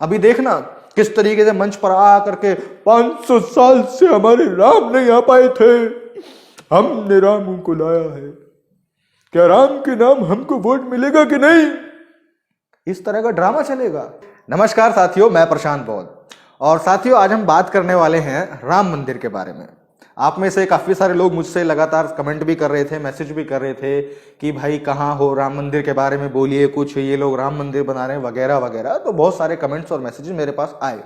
अभी देखना किस तरीके से मंच पर आ करके 500 साल से हमारे राम नहीं आ पाए थे, हमने राम को लाया है, क्या राम के नाम हमको वोट मिलेगा कि नहीं, इस तरह का ड्रामा चलेगा। नमस्कार साथियों, मैं प्रशांत बौद्ध। और साथियों, आज हम बात करने वाले हैं राम मंदिर के बारे में। आप में से काफ़ी सारे लोग मुझसे लगातार कमेंट भी कर रहे थे, मैसेज भी कर रहे थे कि भाई कहाँ हो, राम मंदिर के बारे में बोलिए कुछ, ये लोग राम मंदिर बना रहे हैं वगैरह वगैरह। तो बहुत सारे कमेंट्स और मैसेजेस मेरे पास आए।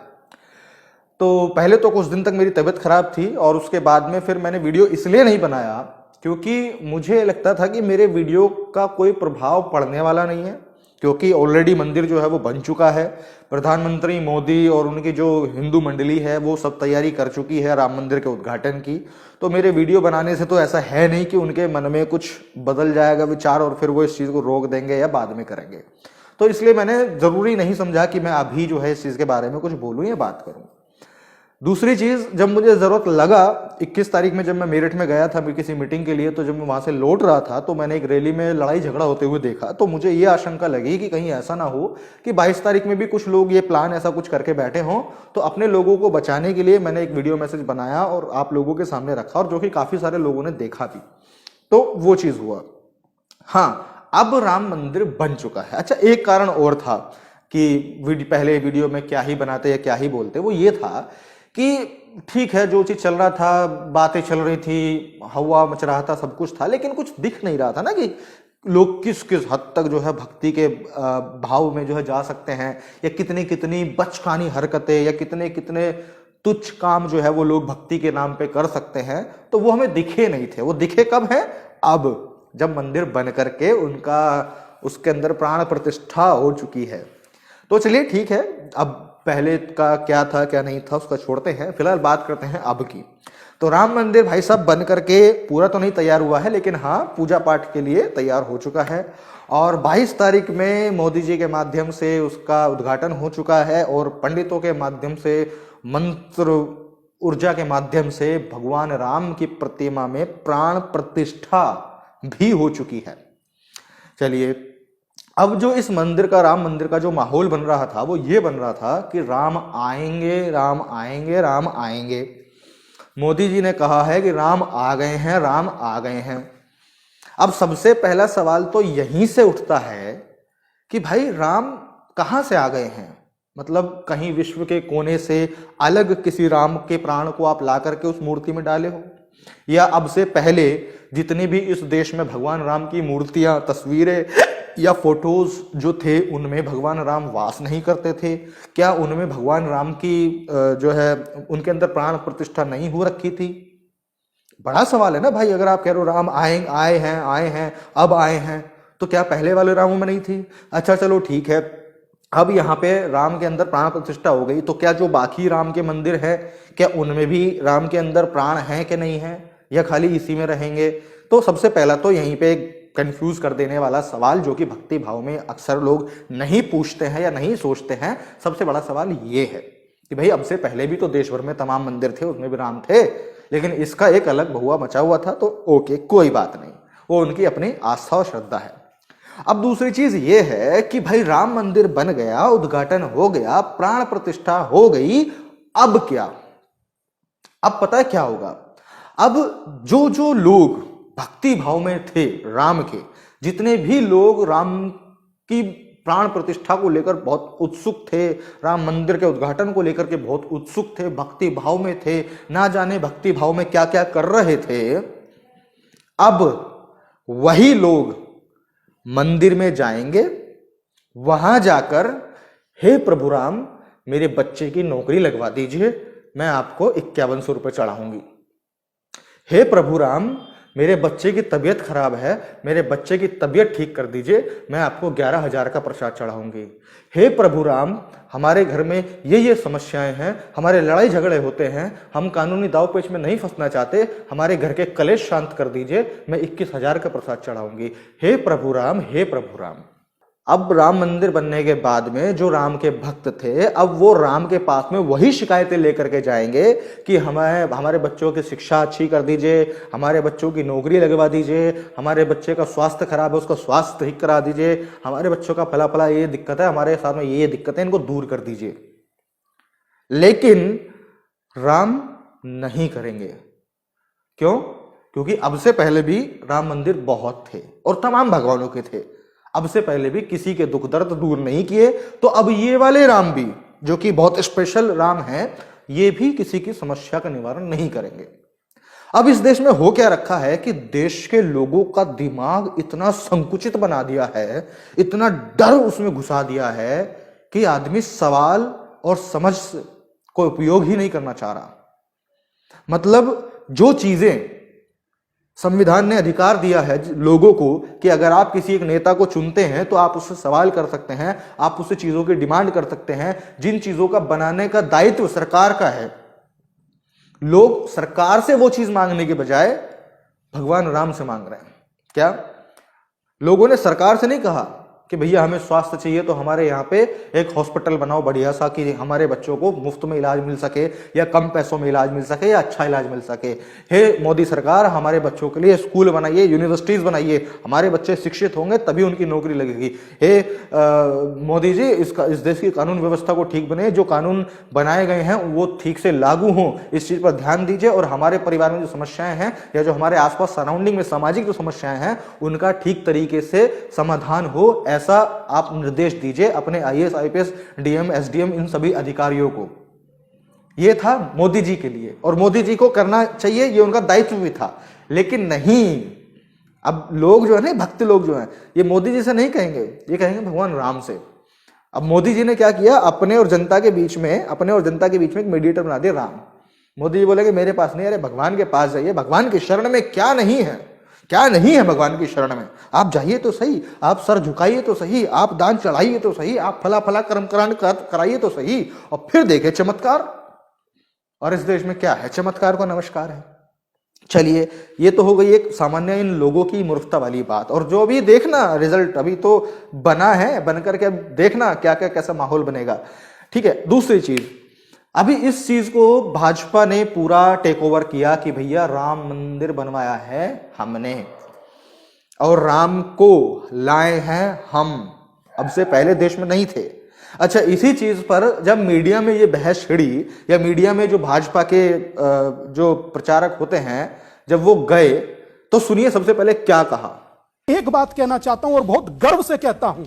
तो पहले तो कुछ दिन तक मेरी तबीयत खराब थी और उसके बाद में फिर मैंने वीडियो इसलिए नहीं बनाया क्योंकि मुझे लगता था कि मेरे वीडियो का कोई प्रभाव पड़ने वाला नहीं है, क्योंकि ऑलरेडी मंदिर जो है वो बन चुका है। प्रधानमंत्री मोदी और उनकी जो हिंदू मंडली है वो सब तैयारी कर चुकी है राम मंदिर के उद्घाटन की। तो मेरे वीडियो बनाने से तो ऐसा है नहीं कि उनके मन में कुछ बदल जाएगा विचार और फिर वो इस चीज़ को रोक देंगे या बाद में करेंगे। तो इसलिए मैंने ज़रूरी नहीं समझा कि मैं अभी जो है इस चीज़ के बारे में कुछ बोलूँ या बात करूँ। दूसरी चीज़, जब मुझे ज़रूरत लगा 21 तारीख में जब मैं मेरठ में गया था किसी मीटिंग के लिए, तो जब मैं वहाँ से लौट रहा था तो मैंने एक रैली में लड़ाई झगड़ा होते हुए देखा। तो मुझे ये आशंका लगी कि कहीं ऐसा ना हो कि 22 तारीख में भी कुछ लोग ये प्लान ऐसा कुछ करके बैठे हों। तो अपने लोगों को बचाने के लिए मैंने एक वीडियो मैसेज बनाया और आप लोगों के सामने रखा, और जो कि काफ़ी सारे लोगों ने देखा भी। तो वो चीज़ हुआ। हाँ, अब राम मंदिर बन चुका है। अच्छा, एक कारण और था कि पहले वीडियो में क्या ही बनाते या क्या ही बोलते, वो ये था कि ठीक है, जो चीज़ चल रहा था, बातें चल रही थी, हवा मच रहा था, सब कुछ था, लेकिन कुछ दिख नहीं रहा था ना कि लोग किस किस हद तक जो है भक्ति के भाव में जो है जा सकते हैं, या कितनी कितनी बचकानी हरकतें या कितने कितने तुच्छ काम जो है वो लोग भक्ति के नाम पे कर सकते हैं। तो वो हमें दिखे नहीं थे। वो दिखे कब है? अब, जब मंदिर बन करके उनका उसके अंदर प्राण प्रतिष्ठा हो चुकी है। तो चलिए ठीक है, अब पहले का क्या था क्या नहीं था उसका छोड़ते हैं, फिलहाल बात करते हैं अब की। तो राम मंदिर भाई साहब बन करके पूरा तो नहीं तैयार हुआ है, लेकिन हाँ, पूजा पाठ के लिए तैयार हो चुका है। और 22 तारीख में मोदी जी के माध्यम से उसका उद्घाटन हो चुका है, और पंडितों के माध्यम से, मंत्र ऊर्जा के माध्यम से भगवान राम की प्रतिमा में प्राण प्रतिष्ठा भी हो चुकी है। चलिए, अब जो इस मंदिर का, राम मंदिर का जो माहौल बन रहा था वो ये बन रहा था कि राम आएंगे, राम आएंगे, राम आएंगे। मोदी जी ने कहा है कि राम आ गए हैं, राम आ गए हैं। अब सबसे पहला सवाल तो यहीं से उठता है कि भाई राम कहाँ से आ गए हैं? मतलब कहीं विश्व के कोने से अलग किसी राम के प्राण को आप ला करके उस मूर्ति में डाले हो, या अब से पहले जितनी भी इस देश में भगवान राम की मूर्तियां, तस्वीरें या फोटोज जो थे उनमें भगवान राम वास नहीं करते थे? क्या उनमें भगवान राम की जो है उनके अंदर प्राण प्रतिष्ठा नहीं हो रखी थी? बड़ा सवाल है ना भाई। अगर आप कह रहे हो राम आए हैं, अब आए हैं, तो क्या पहले वाले रामों में नहीं थी? अच्छा चलो ठीक है, अब यहाँ पे राम के अंदर प्राण प्रतिष्ठा हो गई, तो क्या जो बाकी राम के मंदिर है, क्या उनमें भी राम के अंदर प्राण हैं कि नहीं है, या खाली इसी में रहेंगे? तो सबसे पहला तो यहीं पे कंफ्यूज कर देने वाला सवाल, जो कि भक्ति भाव में अक्सर लोग नहीं पूछते हैं या नहीं सोचते हैं, सबसे बड़ा सवाल ये है कि भाई अब से पहले भी तो देश भर में तमाम मंदिर थे, उसमें भी राम थे, लेकिन इसका एक अलग भगवा मचा हुआ था। तो ओके, कोई बात नहीं, वो उनकी अपनी आस्था और श्रद्धा है। अब दूसरी चीज ये है कि भाई राम मंदिर बन गया, उद्घाटन हो गया, प्राण प्रतिष्ठा हो गई, अब क्या? अब पता है क्या होगा? अब जो जो लोग भक्ति भाव में थे राम के, जितने भी लोग राम की प्राण प्रतिष्ठा को लेकर बहुत उत्सुक थे, राम मंदिर के उद्घाटन को लेकर के बहुत उत्सुक थे, भक्ति भाव में थे, ना जाने भक्ति भाव में क्या क्या कर रहे थे, अब वही लोग मंदिर में जाएंगे, वहां जाकर हे प्रभु राम, मेरे बच्चे की नौकरी लगवा दीजिए, मैं आपको 5100 रुपये चढ़ाऊंगी। हे प्रभु राम, मेरे बच्चे की तबीयत खराब है, मेरे बच्चे की तबीयत ठीक कर दीजिए, मैं आपको 11,000 का प्रसाद चढ़ाऊंगी। हे प्रभु राम, हमारे घर में ये समस्याएं हैं, हमारे लड़ाई झगड़े होते हैं, हम कानूनी दाव पेच में नहीं फंसना चाहते, हमारे घर के कलेश शांत कर दीजिए, मैं 21,000 का प्रसाद चढ़ाऊंगी। हे प्रभु राम, हे प्रभु राम। अब राम मंदिर बनने के बाद में जो राम के भक्त थे, अब वो राम के पास में वही शिकायतें लेकर के जाएंगे कि हमारे बच्चों की शिक्षा अच्छी कर दीजिए, हमारे बच्चों की नौकरी लगवा दीजिए, हमारे बच्चे का स्वास्थ्य खराब है उसका स्वास्थ्य ठीक करा दीजिए, हमारे बच्चों का फला फला ये दिक्कत है, हमारे साथ में ये दिक्कत है, इनको दूर कर दीजिए। लेकिन राम नहीं करेंगे। क्यों? क्योंकि अब से पहले भी राम मंदिर बहुत थे और तमाम भगवानों के थे, अब से पहले भी किसी के दुख दर्द दूर नहीं किए, तो अब ये वाले राम भी जो कि बहुत स्पेशल राम हैं, ये भी किसी की समस्या का निवारण नहीं करेंगे। अब इस देश में हो क्या रखा है कि देश के लोगों का दिमाग इतना संकुचित बना दिया है, इतना डर उसमें घुसा दिया है कि आदमी सवाल और समझ को उपयोग ही नहीं करना चाह रहा। मतलब जो चीजें संविधान ने अधिकार दिया है लोगों को कि अगर आप किसी एक नेता को चुनते हैं तो आप उससे सवाल कर सकते हैं, आप उससे चीजों की डिमांड कर सकते हैं, जिन चीजों का बनाने का दायित्व सरकार का है, लोग सरकार से वो चीज मांगने के बजाय भगवान राम से मांग रहे हैं। क्या लोगों ने सरकार से नहीं कहा कि भैया हमें स्वास्थ्य चाहिए तो हमारे यहाँ पे एक हॉस्पिटल बनाओ बढ़िया सा कि हमारे बच्चों को मुफ्त में इलाज मिल सके या कम पैसों में इलाज मिल सके या अच्छा इलाज मिल सके। हे मोदी सरकार, हमारे बच्चों के लिए स्कूल बनाइए, यूनिवर्सिटीज बनाइए, हमारे बच्चे शिक्षित होंगे तभी उनकी नौकरी लगेगी। हे मोदी जी, इस देश की कानून व्यवस्था को ठीक बने, जो कानून बनाए गए हैं वो ठीक से लागू हों, इस चीज पर ध्यान दीजिए, और हमारे परिवार में जो समस्याएं हैं या जो हमारे आसपास सराउंडिंग में सामाजिक जो समस्याएं हैं उनका ठीक तरीके से समाधान हो, ऐसा आप निर्देश दीजिए अपने आईएएस, आईपीएस, डीएम, एसडीएम, इन सभी अधिकारियों को। यह था मोदी जी के लिए और मोदी जी को करना चाहिए, ये उनका दायित्व भी था। लेकिन नहीं, अब लोग जो है ना, भक्त लोग जो हैं, ये मोदी जी से नहीं कहेंगे, ये कहेंगे भगवान राम से। अब मोदी जी ने क्या किया, अपने और जनता के बीच में एक मीडिएटर बना दिया राम। मोदी जी बोलेंगे मेरे पास नहीं, अरे भगवान के पास जाइए, भगवान की शरण में क्या नहीं है, क्या नहीं है भगवान की शरण में, आप जाइए तो सही, आप सर झुकाइए तो सही, आप दान चढ़ाइए तो सही, आप फला फला कर्मकांड कराइए तो सही, और फिर देखे चमत्कार। और इस देश में क्या है, चमत्कार को नमस्कार है। चलिए, ये तो हो गई एक सामान्य इन लोगों की मूर्खता वाली बात। और जो भी देखना रिजल्ट अभी तो बना है, बनकर के अब देखना क्या क्या कैसा माहौल बनेगा। ठीक है, दूसरी चीज, अभी इस चीज को भाजपा ने पूरा टेक ओवर किया कि भैया राम मंदिर बनवाया है हमने और राम को लाए हैं हम, अब से पहले देश में नहीं थे। अच्छा, इसी चीज पर जब मीडिया में ये बहस छिड़ी या मीडिया में जो भाजपा के जो प्रचारक होते हैं जब वो गए, तो सुनिए सबसे पहले क्या कहा। एक बात कहना चाहता हूं और बहुत गर्व से कहता हूं,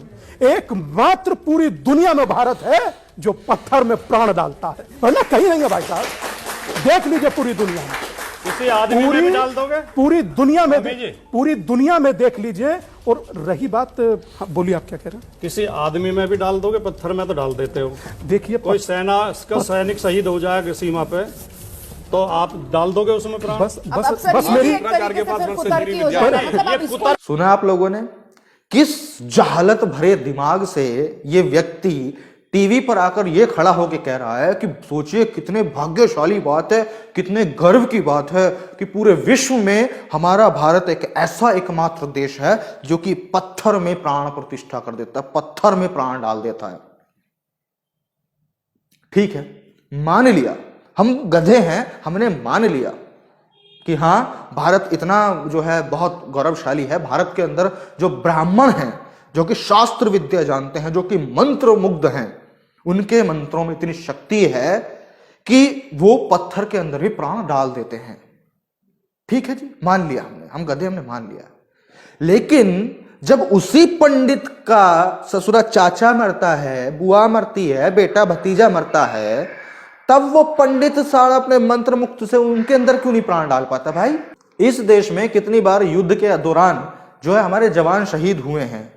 एकमात्र पूरी दुनिया में भारत है जो पत्थर में प्राण डालता है, वरना कहीं नहीं है भाई साहब। देख लीजिए पूरी दुनिया में, किसी आदमी में भी डाल दोगे, पूरी दुनिया में देख लीजिए। और रही बात, बोलिए आप क्या कह रहे हैं, किसी आदमी में भी डाल दोगे, पत्थर में तो डाल देते हो। देखिए, कोई सेना का सैनिक शहीद हो जाएगा सीमा पे तो आप डाल दोगे उसमें प्राण। बस मेरी सुना आप लोगों ने, किस जहालत भरे दिमाग से ये व्यक्ति टीवी पर आकर ये खड़ा होकर कह रहा है कि सोचिए कितने भाग्यशाली बात है, कितने गर्व की बात है कि पूरे विश्व में हमारा भारत एक ऐसा एकमात्र देश है जो कि पत्थर में प्राण प्रतिष्ठा कर देता है, पत्थर में प्राण डाल देता है। ठीक है, मान लिया, हम गधे हैं, हमने मान लिया कि हां भारत इतना जो है बहुत गौरवशाली है। भारत के अंदर जो ब्राह्मण हैं, जो कि शास्त्र विद्या जानते हैं, जो कि मंत्र मुग्ध हैं, उनके मंत्रों में इतनी शक्ति है कि वो पत्थर के अंदर भी प्राण डाल देते हैं। ठीक है जी, मान लिया हमने, हम गधे, हमने मान लिया। लेकिन जब उसी पंडित का ससुरा चाचा मरता है, बुआ मरती है, बेटा भतीजा मरता है, तब वो पंडित सारा अपने मंत्र मुक्त से उनके अंदर क्यों नहीं प्राण डाल पाता? भाई, इस देश में कितनी बार युद्ध के दौरान जो है हमारे जवान शहीद हुए हैं,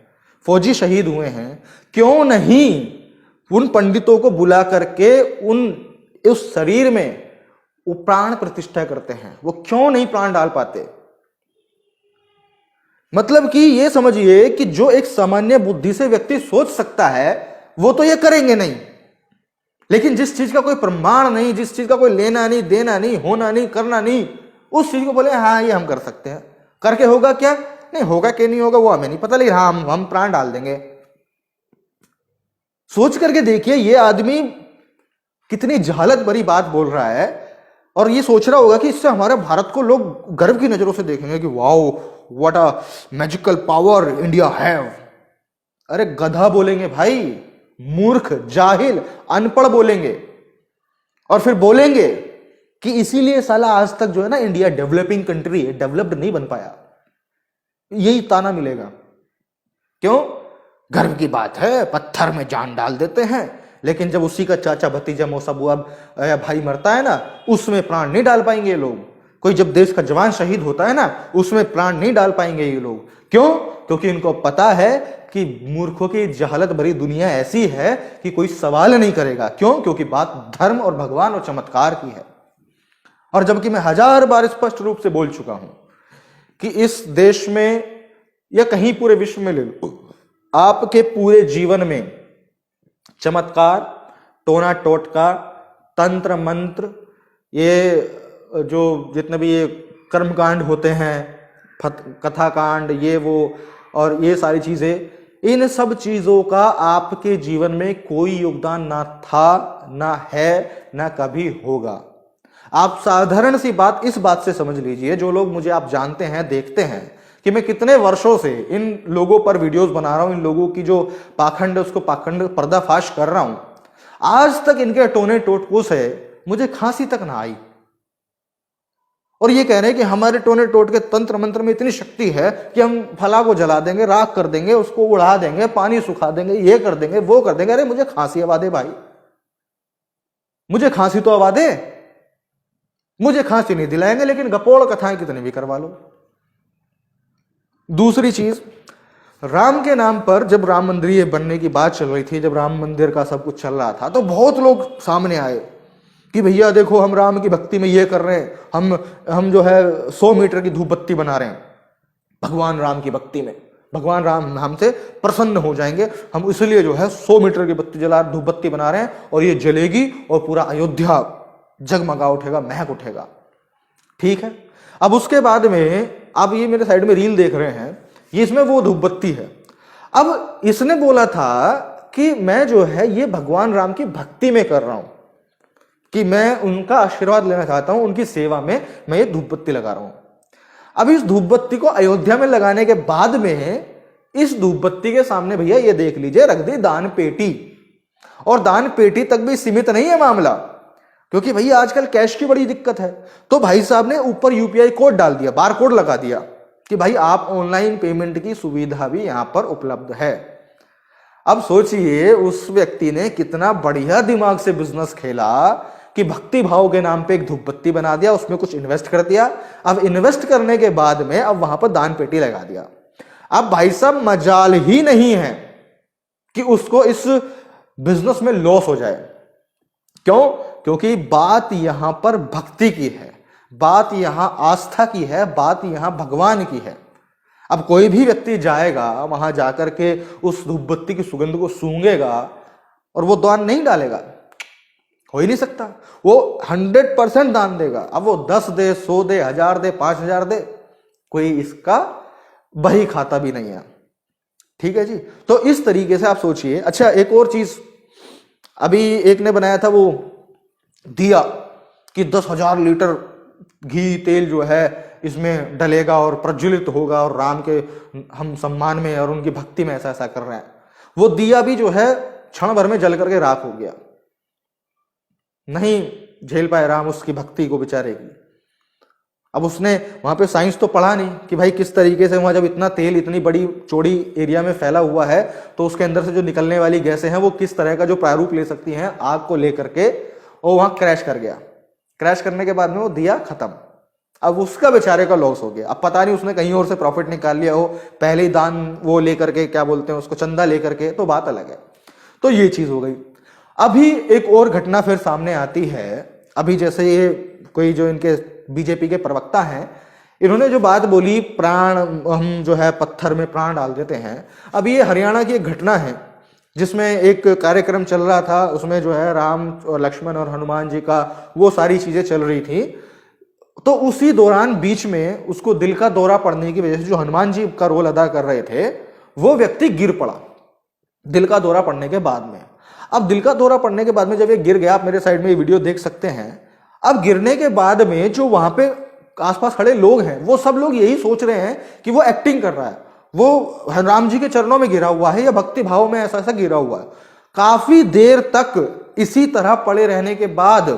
फौजी शहीद हुए हैं, क्यों नहीं उन पंडितों को बुला करके उस शरीर में वो प्राण प्रतिष्ठा करते हैं? वो क्यों नहीं प्राण डाल पाते? मतलब कि ये समझिए कि जो एक सामान्य बुद्धि से व्यक्ति सोच सकता है वो तो ये करेंगे नहीं, लेकिन जिस चीज का कोई प्रमाण नहीं, जिस चीज का कोई लेना नहीं, देना नहीं, होना नहीं, करना नहीं, उस चीज को बोले हाँ ये हम कर सकते हैं। करके होगा क्या? नहीं होगा कि नहीं होगा वो हमें नहीं पता, लेकिन हाँ हम प्राण डाल देंगे। सोच करके देखिए ये आदमी कितनी जहालत भरी बात बोल रहा है, और ये सोच रहा होगा कि इससे हमारे भारत को लोग गर्व की नजरों से देखेंगे कि wow what a magical power India have. अरे गधा बोलेंगे भाई, मूर्ख, जाहिल, अनपढ़ बोलेंगे, और फिर बोलेंगे कि इसीलिए साला आज तक जो है ना इंडिया डेवलपिंग कंट्री है, डेवलप्ड नहीं बन पाया। यही ताना मिलेगा। क्यों? गर्व की बात है, पत्थर में जान डाल देते हैं, लेकिन जब उसी का चाचा, भतीजा, मौसा, बुआ या भाई मरता है ना, उसमें प्राण नहीं डाल पाएंगे ये लोग। कोई जब देश का जवान शहीद होता है ना, उसमें प्राण नहीं डाल पाएंगे ये लोग। क्यों? क्योंकि इनको पता है कि मूर्खों की जहालत भरी दुनिया ऐसी है कि कोई सवाल नहीं करेगा। क्यों? क्योंकि बात धर्म और भगवान और चमत्कार की है। और जबकि मैं 1000 बार स्पष्ट रूप से बोल चुका हूं कि इस देश में या कहीं पूरे विश्व में ले लो, आपके पूरे जीवन में चमत्कार, टोना टोटका, तंत्र मंत्र, ये जो जितने भी ये कर्मकांड होते हैं, कथा कांड, ये वो और ये सारी चीजें, इन सब चीजों का आपके जीवन में कोई योगदान ना था, ना है, ना कभी होगा। आप साधारण सी बात इस बात से समझ लीजिए, जो लोग मुझे आप जानते हैं, देखते हैं कि मैं कितने वर्षों से इन लोगों पर वीडियोस बना रहा हूं, इन लोगों की जो पाखंड है उसको पाखंड पर्दाफाश कर रहा हूं, आज तक इनके टोने टोटकों से मुझे खांसी तक ना आई। और ये कह रहे हैं कि हमारे टोने टोट के तंत्र मंत्र में इतनी शक्ति है कि हम फला को जला देंगे, राख कर देंगे, उसको उड़ा देंगे, पानी सुखा देंगे, ये कर देंगे, वो कर देंगे। अरे मुझे खांसी आवा दे भाई, मुझे खांसी तो आवा दे। मुझे खांसी नहीं दिलाएंगे, लेकिन गपोड़ कथाएं कितनी भी करवा लो। दूसरी चीज, राम के नाम पर जब राम मंदिर बनने की बात चल रही थी, जब राम मंदिर का सब कुछ चल रहा था, तो बहुत लोग सामने आए कि भैया देखो हम राम की भक्ति में ये कर रहे हैं, हम जो है 100 मीटर की धूप बत्ती बना रहे हैं भगवान राम की भक्ति में, भगवान राम हमसे प्रसन्न हो जाएंगे, हम इसलिए जो है 100 मीटर की बत्ती धूप बत्ती बना रहे हैं, और ये जलेगी और पूरा अयोध्या जगमगा उठेगा, महक उठेगा। ठीक है, अब उसके बाद में आप ये मेरे साइड में रील देख रहे हैं, ये इसमें वो धूप बत्ती है। अब इसने बोला था कि मैं जो है ये भगवान राम की भक्ति में कर रहा हूं, कि मैं उनका आशीर्वाद लेना चाहता हूं, उनकी सेवा में मैं ये धूप बत्ती लगा रहा हूं। अब इस धूप बत्ती को अयोध्या में लगाने के बाद में इस धूप बत्ती के सामने भैया ये देख लीजिए रख दी दान पेटी, और दान पेटी तक भी सीमित नहीं है मामला, क्योंकि भैया आजकल कैश की बड़ी दिक्कत है। तो भाई साहब ने ऊपर यूपीआई कोड डाल दिया, बार कोड लगा दिया कि भाई आप ऑनलाइन पेमेंट की सुविधा भी यहां पर उपलब्ध है। अब सोचिए उस व्यक्ति ने कितना बढ़िया दिमाग से बिजनेस खेला कि भक्ति भाव के नाम पे एक धूप बत्ती बना दिया, उसमें कुछ इन्वेस्ट कर दिया। अब इन्वेस्ट करने के बाद में अब वहां पर दान पेटी लगा दिया। अब भाई साहब मजाल ही नहीं है कि उसको इस बिजनेस में लॉस हो जाए। क्यों? क्योंकि बात यहां पर भक्ति की है, बात यहां आस्था की है, बात यहां भगवान की है। अब कोई भी व्यक्ति जाएगा वहां जाकर के उस धूप बत्ती की सुगंध को सूंघेगा और वो दान नहीं डालेगा, हो ही नहीं सकता। वो 100% दान देगा। अब वो 10 दे, 100 दे, 1000 दे, 5000 दे, कोई इसका बही खाता भी नहीं है। ठीक है जी। तो इस तरीके से आप सोचिए। अच्छा एक और चीज, अभी एक ने बनाया था वो दिया कि 10,000 लीटर घी तेल जो है इसमें डलेगा और प्रज्वलित होगा और राम के हम सम्मान में और उनकी भक्ति में ऐसा ऐसा कर रहे हैं। वो दिया भी जो है क्षण भर में जल करके राख हो गया, नहीं झेल पाए राम उसकी भक्ति को बेचारे की। अब उसने वहां पे साइंस तो पढ़ा नहीं कि भाई किस तरीके से वहां जब इतना तेल इतनी बड़ी चौड़ी एरिया में फैला हुआ है तो उसके अंदर से जो निकलने वाली गैसें हैं वो किस तरह का जो प्रारूप ले सकती हैं आग को लेकर के, और वहां क्रैश कर गया। क्रैश करने के बाद में वो दिया खत्म। अब उसका बेचारे का लॉस हो गया। अब पता नहीं उसने कहीं और से प्रॉफिट निकाल लिया हो, पहले ही दान वो लेकर के, क्या बोलते हैं उसको, चंदा लेकर के, तो बात अलग है। तो ये चीज हो गई। अभी एक और घटना फिर सामने आती है। अभी जैसे ये कोई जो इनके बीजेपी के प्रवक्ता हैं, इन्होंने जो बात बोली प्राण, हम जो है पत्थर में प्राण डाल देते हैं। अब ये हरियाणा की एक घटना है जिसमें एक कार्यक्रम चल रहा था, उसमें जो है राम और लक्ष्मण और हनुमान जी का वो सारी चीजें चल रही थी। तो उसी दौरान बीच में उसको दिल का दौरा पड़ने की वजह से जो हनुमान जी का रोल अदा कर रहे थे वो व्यक्ति गिर पड़ा दिल का दौरा पड़ने के बाद में। अब दिल का दौरा पड़ने के बाद में जब ये गिर गया, आप मेरे साइड में ये वीडियो देख सकते हैं, अब गिरने के बाद में जो वहां पे आसपास खड़े लोग हैं वो सब लोग यही सोच रहे हैं कि वो एक्टिंग कर रहा है, वो राम जी के चरणों में गिरा हुआ है या भक्ति भाव में ऐसा ऐसा गिरा हुआ है। काफी देर तक इसी तरह पड़े रहने के बाद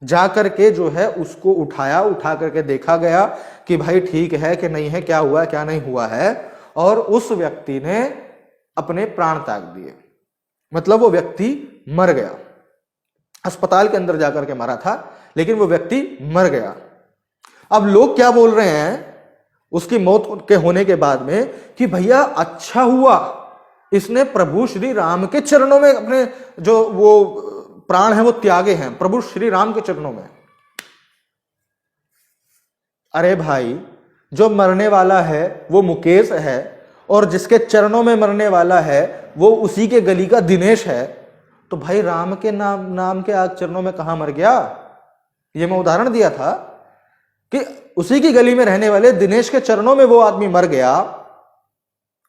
जाकर के जो है उसको उठा करके देखा गया कि भाई ठीक है कि नहीं है, क्या हुआ क्या नहीं हुआ है, और उस व्यक्ति ने अपने प्राण त्याग दिए। मतलब वो व्यक्ति मर गया, अस्पताल के अंदर जाकर के मरा था, लेकिन वो व्यक्ति मर गया। अब लोग क्या बोल रहे हैं उसकी मौत के होने के बाद में कि भैया अच्छा हुआ इसने प्रभु श्री राम के चरणों में अपने जो वो प्राण है वो त्यागे हैं, प्रभु श्री राम के चरणों में। अरे भाई, जो मरने वाला है वो मुकेश है और जिसके चरणों में मरने वाला है वो उसी के गली का दिनेश है, तो भाई राम के नाम के चरणों में कहां मर गया? ये मैं उदाहरण दिया था कि उसी की गली में रहने वाले दिनेश के चरणों में वो आदमी मर गया,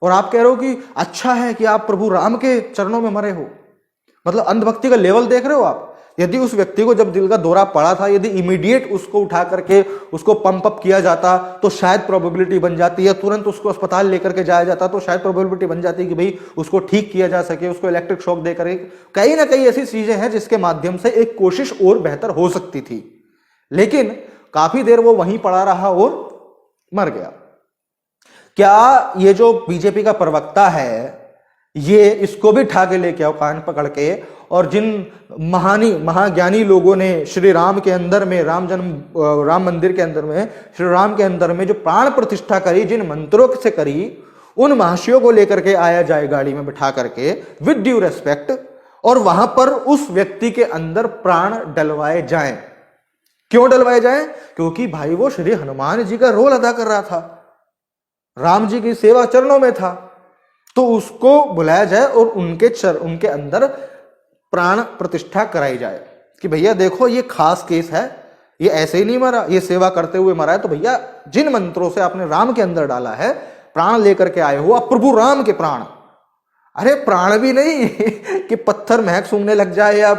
और आप कह रहे हो कि अच्छा है कि आप प्रभु राम के चरणों में मरे हो। मतलब अंधभक्ति का लेवल देख रहे हो आप। यदि उस व्यक्ति को जब दिल का दौरा पड़ा था, यदि इमीडिएट उसको उठा करके उसको पंप अप किया जाता तो शायद प्रोबेबिलिटी बन जाती, या तुरंत उसको अस्पताल लेकर के जाया जाता तो शायद प्रोबेबिलिटी बन जाती कि भाई उसको ठीक किया जा सके, उसको इलेक्ट्रिक शॉक देकर। कहीं ना कहीं ऐसी चीजें हैं जिसके माध्यम से एक कोशिश और बेहतर हो सकती थी, लेकिन काफी देर वो वहीं पड़ा रहा और मर गया। क्या ये जो बीजेपी का प्रवक्ता है ये इसको भी ठा के लेके आओ कान पकड़ के, और जिन महाज्ञानी लोगों ने श्री राम के अंदर में राम मंदिर के अंदर में श्री राम के अंदर में जो प्राण प्रतिष्ठा करी, जिन मंत्रों से करी, उन महाशियों को लेकर के आया जाए गाड़ी में बिठा करके विद ड्यू रेस्पेक्ट, और वहां पर उस व्यक्ति के अंदर प्राण डलवाए जाएं। क्यों डलवाए जाएं? क्योंकि भाई वो श्री हनुमान जी का रोल अदा कर रहा था, राम जी की सेवा चरणों में था, तो उसको बुलाया जाए और उनके अंदर प्राण प्रतिष्ठा कराई जाए कि भैया देखो ये खास केस है, ये ऐसे ही नहीं मरा, ये सेवा करते हुए मरा है, तो भैया जिन मंत्रों से आपने राम के अंदर डाला है, प्राण लेकर के आए हो आप प्रभु राम के प्राण। अरे प्राण भी नहीं कि पत्थर महक सूंघने लग जाए या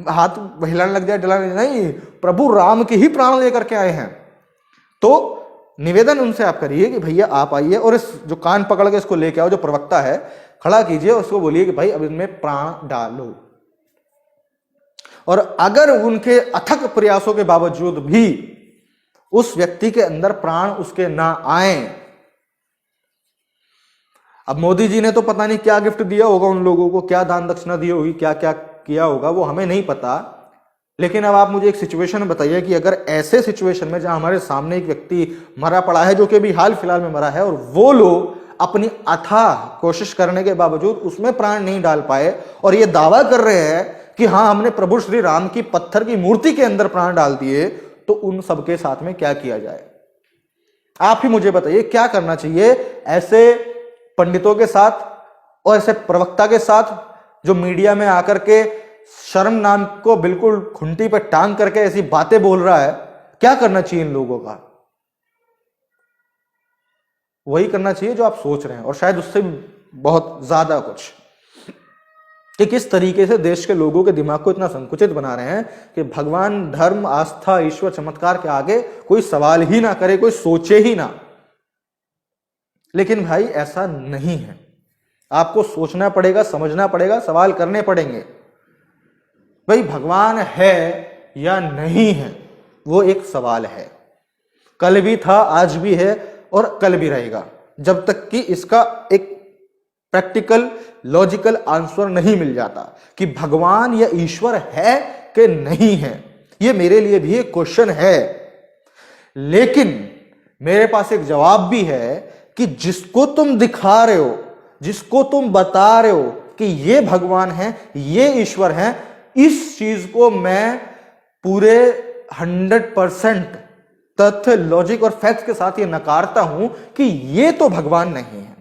हाथ हिलाने लग जाए, डलाने नहीं, प्रभु राम के ही प्राण लेकर के आए हैं। तो निवेदन उनसे आप करिए कि भैया आप आइए और इस जो कान पकड़ के इसको लेके आओ, जो प्रवक्ता है खड़ा कीजिए, उसको बोलिए कि भाई अब इनमें प्राण डालो। और अगर उनके अथक प्रयासों के बावजूद भी उस व्यक्ति के अंदर प्राण उसके ना आए, अब मोदी जी ने तो पता नहीं क्या गिफ्ट दिया होगा उन लोगों को, क्या दान दक्षिणा दी होगी, क्या क्या किया होगा, वो हमें नहीं पता। लेकिन अब आप मुझे एक सिचुएशन बताइए कि अगर ऐसे सिचुएशन में जहां हमारे सामने एक व्यक्ति मरा पड़ा है, जो कि अभी हाल फिलहाल में मरा है, और वो लोग अपनी अथाह कोशिश करने के बावजूद उसमें प्राण नहीं डाल पाए और ये दावा कर रहे हैं कि हाँ हमने प्रभु श्री राम की पत्थर की मूर्ति के अंदर प्राण डाल दिए, तो उन सबके साथ में क्या किया जाए? आप ही मुझे बताइए क्या करना चाहिए ऐसे पंडितों के साथ और ऐसे प्रवक्ता के साथ जो मीडिया में आकर के शर्म नाम को बिल्कुल खुंटी पर टांग करके ऐसी बातें बोल रहा है? क्या करना चाहिए इन लोगों का? वही करना चाहिए जो आप सोच रहे हैं, और शायद उससे बहुत ज्यादा कुछ, कि किस तरीके से देश के लोगों के दिमाग को इतना संकुचित बना रहे हैं कि भगवान, धर्म, आस्था, ईश्वर, चमत्कार के आगे कोई सवाल ही ना करे, कोई सोचे ही ना। लेकिन भाई ऐसा नहीं है, आपको सोचना पड़ेगा, समझना पड़ेगा, सवाल करने पड़ेंगे। भाई भगवान है या नहीं है वो एक सवाल है, कल भी था, आज भी है और कल भी रहेगा, जब तक कि इसका एक प्रैक्टिकल लॉजिकल आंसर नहीं मिल जाता कि भगवान या ईश्वर है कि नहीं है। ये मेरे लिए भी एक क्वेश्चन है, लेकिन मेरे पास एक जवाब भी है कि जिसको तुम दिखा रहे हो, जिसको तुम बता रहे हो कि ये भगवान है, ये ईश्वर है, इस चीज को मैं पूरे 100% तथ्य, लॉजिक और फैक्ट के साथ ये नकारता हूं कि ये तो भगवान नहीं है।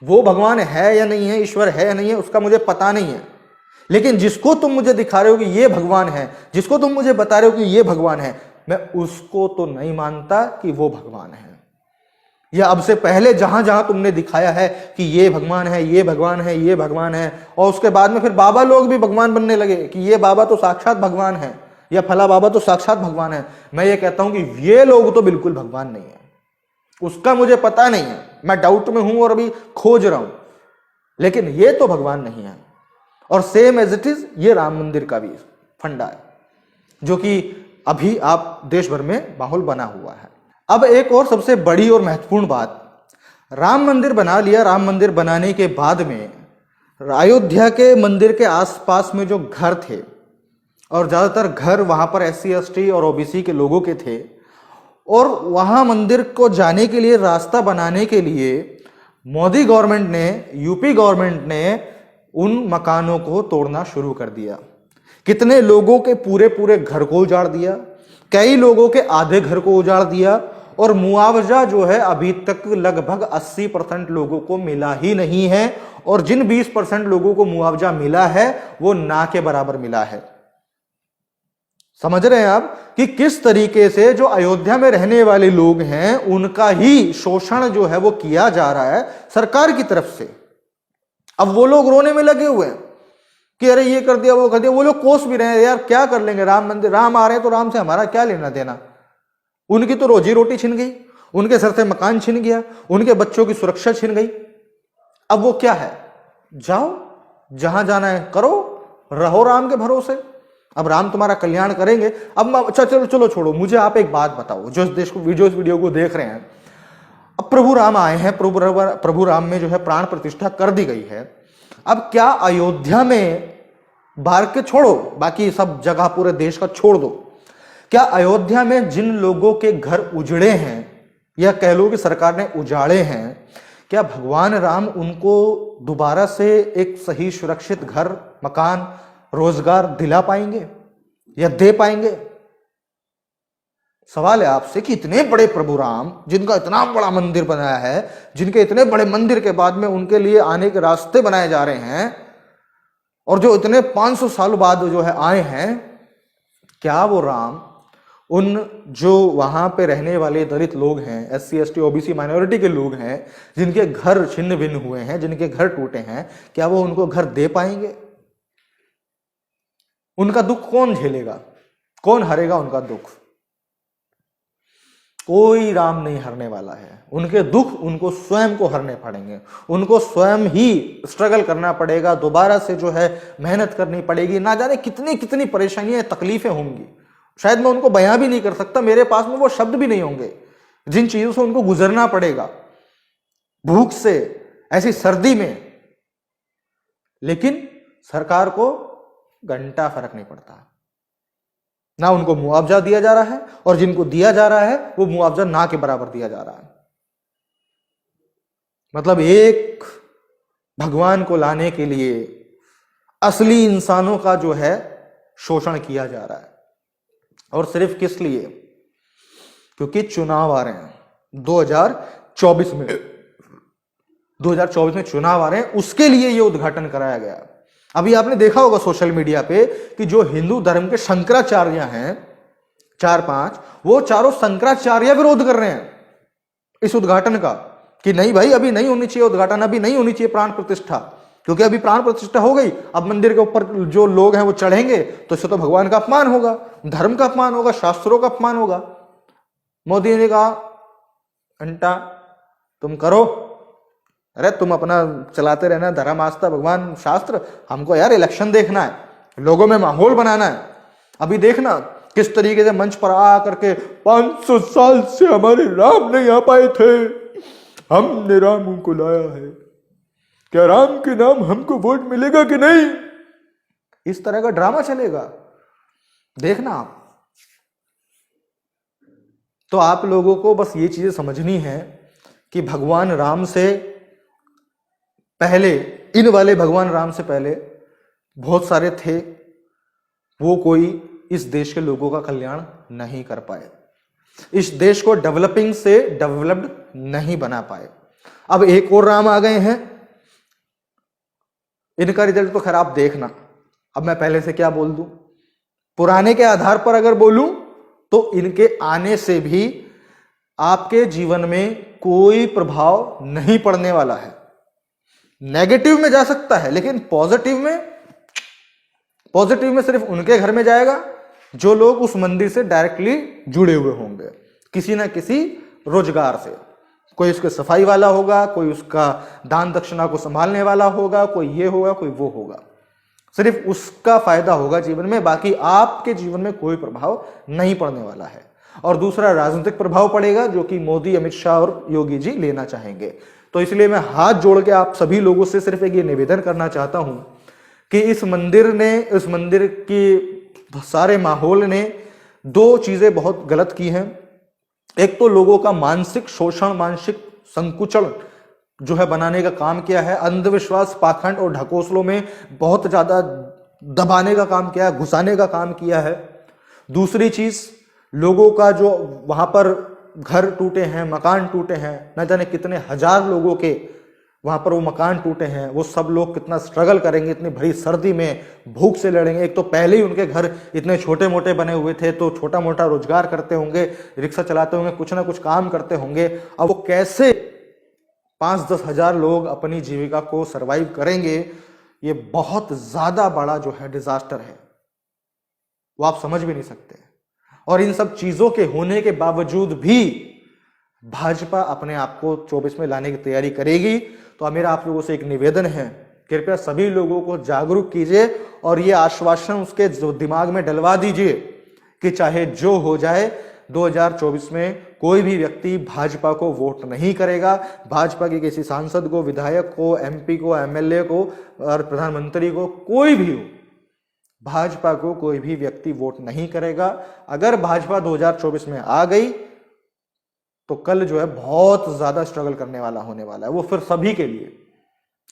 वो भगवान है या नहीं है, ईश्वर है या नहीं है, उसका मुझे पता नहीं है, लेकिन जिसको तुम मुझे दिखा रहे हो कि ये भगवान है, जिसको तुम मुझे बता रहे हो कि ये भगवान है, मैं उसको तो नहीं मानता कि वो भगवान है। या अब से पहले जहां जहां तुमने दिखाया है कि ये भगवान है, ये भगवान है, ये भगवान है, और उसके बाद में फिर बाबा लोग भी भगवान बनने लगे कि ये बाबा तो साक्षात भगवान है, या फला बाबा तो साक्षात भगवान है। मैं ये कहता हूं कि ये लोग तो बिल्कुल भगवान नहीं है, उसका मुझे पता नहीं है, मैं डाउट में हूं और अभी खोज रहा हूं, लेकिन ये तो भगवान नहीं है। और सेम एज इट इज ये राम मंदिर का भी फंडा है, जो कि अभी आप देश भर में माहौल बना हुआ है। अब एक और सबसे बड़ी और महत्वपूर्ण बात, राम मंदिर बना लिया, राम मंदिर बनाने के बाद में अयोध्या के मंदिर के आसपास में जो घर थे, और ज्यादातर घर वहां पर SC ST और OBC के लोगों के थे, और वहां मंदिर को जाने के लिए रास्ता बनाने के लिए मोदी गवर्नमेंट ने, यूपी गवर्नमेंट ने उन मकानों को तोड़ना शुरू कर दिया। कितने लोगों के पूरे पूरे घर को उजाड़ दिया, कई लोगों के आधे घर को उजाड़ दिया, और मुआवजा जो है अभी तक लगभग 80% लोगों को मिला ही नहीं है, और जिन 20% लोगों को मुआवजा मिला है वो ना के बराबर मिला है। समझ रहे हैं आप कि किस तरीके से जो अयोध्या में रहने वाले लोग हैं उनका ही शोषण जो है वो किया जा रहा है सरकार की तरफ से। अब वो लोग रोने में लगे हुए हैं कि अरे ये कर दिया, वो कर दिया। वो लोग कोस भी रहे हैं, यार क्या कर लेंगे, राम मंदिर, राम आ रहे हैं तो राम से हमारा क्या लेना देना। उनकी तो रोजी रोटी छिन गई, उनके सर से मकान छिन गया, उनके बच्चों की सुरक्षा छिन गई। अब वो क्या है, जाओ जहां जाना है करो, रहो राम के भरोसे, अब राम तुम्हारा कल्याण करेंगे। अब अच्छा चलो चलो छोड़ो, मुझे आप एक बात बताओ, जो इस वीडियो को देख रहे हैं, अब प्रभु राम आए हैं, प्रभु राम में जो है प्राण प्रतिष्ठा कर दी गई है। अब क्या अयोध्या में, बाहर के छोड़ो, बाकी सब जगह पूरे देश का छोड़ दो, क्या अयोध्या में जिन लोगों के घर उजड़े हैं या कह लो कि सरकार ने उजाड़े हैं, क्या भगवान राम उनको दोबारा से एक सही सुरक्षित घर, मकान, रोजगार दिला पाएंगे या दे पाएंगे? सवाल है आपसे कि इतने बड़े प्रभु राम, जिनका इतना बड़ा मंदिर बनाया है, जिनके इतने बड़े मंदिर के बाद में उनके लिए आने के रास्ते बनाए जा रहे हैं, और जो इतने 500 साल बाद जो है आए हैं, क्या वो राम उन जो वहां पे रहने वाले दलित लोग हैं, SC ST OBC माइनॉरिटी के लोग हैं, जिनके घर छिन्न भिन्न हुए हैं, जिनके घर टूटे हैं, क्या वो उनको घर दे पाएंगे? उनका दुख कौन झेलेगा, कौन हरेगा उनका दुख? कोई राम नहीं हरने वाला है। उनके दुख उनको स्वयं को हरने पड़ेंगे, उनको स्वयं ही स्ट्रगल करना पड़ेगा, दोबारा से जो है मेहनत करनी पड़ेगी। ना जाने कितनी कितनी परेशानियां, तकलीफें होंगी, शायद मैं उनको बयां भी नहीं कर सकता, मेरे पास में वो शब्द भी नहीं होंगे, जिन चीजों से उनको गुजरना पड़ेगा, भूख से, ऐसी सर्दी में। लेकिन सरकार को घंटा फर्क नहीं पड़ता, ना उनको मुआवजा दिया जा रहा है, और जिनको दिया जा रहा है वो मुआवजा ना के बराबर दिया जा रहा है। मतलब एक भगवान को लाने के लिए असली इंसानों का जो है शोषण किया जा रहा है। और सिर्फ किस लिए? क्योंकि चुनाव आ रहे हैं 2024 में, 2024 में चुनाव आ रहे हैं, उसके लिए यह उद्घाटन कराया गया। अभी आपने देखा होगा सोशल मीडिया पे कि जो हिंदू धर्म के शंकराचार्य हैं 4-5, वो चारों शंकराचार्य विरोध कर रहे हैं इस उद्घाटन का, कि नहीं भाई अभी नहीं होनी चाहिए उद्घाटन, अभी नहीं होनी चाहिए प्राण प्रतिष्ठा, क्योंकि अभी प्राण प्रतिष्ठा हो गई, अब मंदिर के ऊपर जो लोग हैं वो चढ़ेंगे तो इससे तो भगवान का अपमान होगा, धर्म का अपमान होगा, शास्त्रों का अपमान होगा। मोदी ने कहा घंटा तुम करो, अरे तुम अपना चलाते रहना धर्म, आस्था, भगवान, शास्त्र, हमको यार इलेक्शन देखना है, लोगों में माहौल बनाना है। अभी देखना किस तरीके से मंच पर आ करके 500 साल से हमारे राम नहीं आ पाए थे, हमने राम को लाया है, क्या राम के नाम हमको वोट मिलेगा कि नहीं? इस तरह का ड्रामा चलेगा, देखना आप। तो आप लोगों को बस ये चीजें समझनी है कि भगवान राम से पहले, इन वाले भगवान राम से पहले बहुत सारे थे, वो कोई इस देश के लोगों का कल्याण नहीं कर पाए, इस देश को डेवलपिंग से डेवलप्ड नहीं बना पाए। अब एक और राम आ गए हैं, इनका रिजल्ट तो खैर आप देखना। अब मैं पहले से क्या बोल दूं, पुराने के आधार पर अगर बोलूं तो इनके आने से भी आपके जीवन में कोई प्रभाव नहीं पड़ने वाला है। नेगेटिव में जा सकता है, लेकिन पॉजिटिव में सिर्फ उनके घर में जाएगा जो लोग उस मंदिर से डायरेक्टली जुड़े हुए होंगे, किसी ना किसी रोजगार से। कोई उसके सफाई वाला होगा, कोई उसका दान दक्षिणा को संभालने वाला होगा, कोई ये होगा, कोई वो होगा। सिर्फ उसका फायदा होगा जीवन में, बाकी आपके जीवन में कोई प्रभाव नहीं पड़ने वाला है। और दूसरा राजनीतिक प्रभाव पड़ेगा, जो कि मोदी, अमित शाह और योगी जी लेना चाहेंगे। तो इसलिए मैं हाथ जोड़ के आप सभी लोगों से सिर्फ एक ये निवेदन करना चाहता हूं कि इस मंदिर की सारे माहौल ने दो चीजें बहुत गलत की हैं। एक तो लोगों का मानसिक शोषण, मानसिक संकुचन जो है बनाने का काम किया है, अंधविश्वास, पाखंड और ढकोसलों में बहुत ज्यादा दबाने का काम किया है, घुसाने का काम किया है। दूसरी चीज, लोगों का जो वहां पर घर टूटे हैं, मकान टूटे हैं, न जाने कितने हजार लोगों के वहां पर वो मकान टूटे हैं, वो सब लोग कितना स्ट्रगल करेंगे, इतनी भरी सर्दी में भूख से लड़ेंगे। एक तो पहले ही उनके घर इतने छोटे मोटे बने हुए थे, तो छोटा मोटा रोजगार करते होंगे, रिक्शा चलाते होंगे, कुछ ना कुछ काम करते होंगे। अब वो कैसे 5-10 हजार लोग अपनी जीविका को सरवाइव करेंगे, ये बहुत ज्यादा बड़ा जो है डिजास्टर है, वो आप समझ भी नहीं सकते। और इन सब चीजों के होने के बावजूद भी भाजपा अपने आप को 24 में लाने की तैयारी करेगी। तो मेरा आप लोगों से एक निवेदन है, कृपया सभी लोगों को जागरूक कीजिए और ये आश्वासन उसके जो दिमाग में डलवा दीजिए कि चाहे जो हो जाए, 2024 में कोई भी व्यक्ति भाजपा को वोट नहीं करेगा। भाजपा के किसी सांसद को, विधायक को, एमपी को, एमएलए को और प्रधानमंत्री को, कोई भी हो, भाजपा को कोई भी व्यक्ति वोट नहीं करेगा। अगर भाजपा 2024 में आ गई तो कल जो है बहुत ज्यादा स्ट्रगल करने वाला होने वाला है, वो फिर सभी के लिए।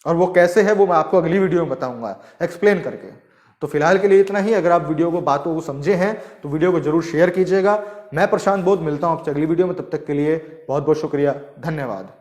और वो कैसे है वो मैं आपको अगली वीडियो में बताऊंगा एक्सप्लेन करके। तो फिलहाल के लिए इतना ही। अगर आप वीडियो को, बातों को समझे हैं तो वीडियो को जरूर शेयर कीजिएगा। मैं प्रशांत बोध मिलता हूं आपसे अगली वीडियो में, तब तक के लिए बहुत बहुत शुक्रिया, धन्यवाद।